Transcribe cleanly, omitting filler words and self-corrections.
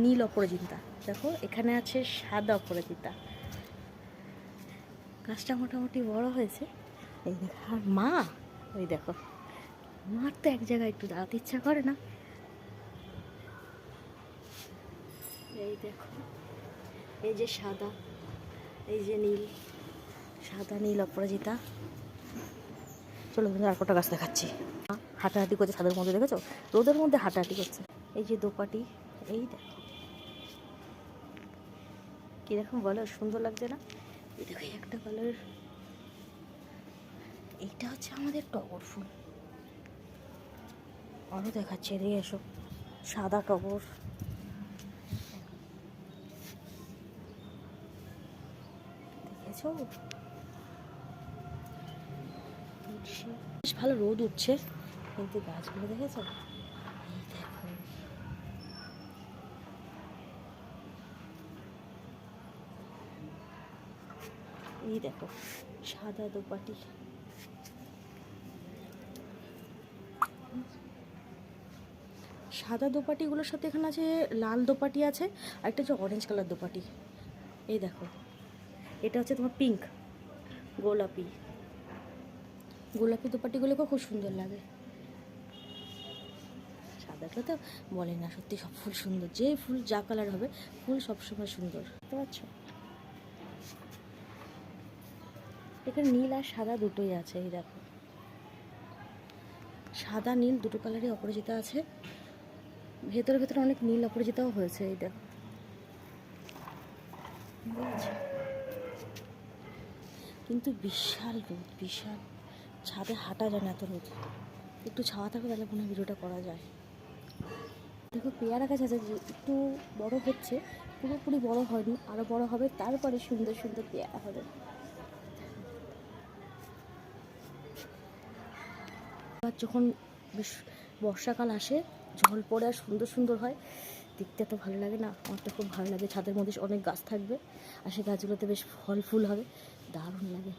নীল অপরাজিতা। দেখো এখানে আছে সাদা অপরাজিতা। গাছটা মোটামুটি বড় হয়েছে। এই দেখো, আর মা ওই দেখো, মার তো এক জায়গায় একটু দাঁড়াতে ইচ্ছা করে না। এই দেখো, এই যে সাদা, এই যে নীল, সাদা নীল অপরাজিতা। চলো আর কটা গাছ দেখাচ্ছি। হাঁটাহাঁটি করছে ছাদের মধ্যে, দেখেছো? রোদের মধ্যে হাঁটাহাঁটি করছে। এই যে দোপাটি, এই দেখো কিরকম বলো, সুন্দর লাগছে না? এই দেখো একটা কালার, এইটা হচ্ছে আমাদের টগর ফুল। আরও দেখাচ্ছে, এদিকে এসো, সাদা টগর। দেখেছো? বেশ ভালো রোদ উঠছে, কিন্তু গাছগুলো দেখেছো? এই দেখো, এই দেখো সাদা দোপাটি। সাদা দোপাটিগুলোর সাথে এখানে আছে লাল দোপাটি আছে, আর একটা হচ্ছে অরেঞ্জ কালার দোপাটি। এই দেখো, এটা হচ্ছে তোমার পিঙ্ক, গোলাপি। গোলাপি দোপাটিগুলোকেও খুব সুন্দর লাগে। সাদাটা তো বলে না, সত্যি সব ফুল সুন্দর, যে ফুল যা কালার হবে ফুল সবসময় সুন্দর, বুঝতে পারছো? এখানে নীল আর সাদা দুটোই আছে। এই দেখো, সাদা নীল দুটো কালারই অপরাজিতা আছে। ভেতরে ভেতরে অনেক নীল অপরাজিতাও হয়েছে। এই দেখো, কিন্তু বিশাল রোদ, বিশাল, ছাদে হাঁটা যায় না এত রোদ। একটু ছাওয়া থাকে তাহলে মনে হয় ভিডিওটা করা যায়। দেখো পেয়ারা গাছ আছে, যে একটু বড় হচ্ছে, পুরোপুরি বড় হয়নি, আরও বড় হবে, তারপরে সুন্দর সুন্দর পেয়ারা হবে। আর যখন বেশ বর্ষাকাল আসে, জল পড়ে আর সুন্দর সুন্দর হয়, দেখতে এত ভালো লাগে না? আমার তো খুব ভালো লাগে। ছাদের মধ্যে অনেক গাছ থাকবে আর সেই গাছগুলোতে বেশ ফল ফুল হবে, দারুণ লাগে।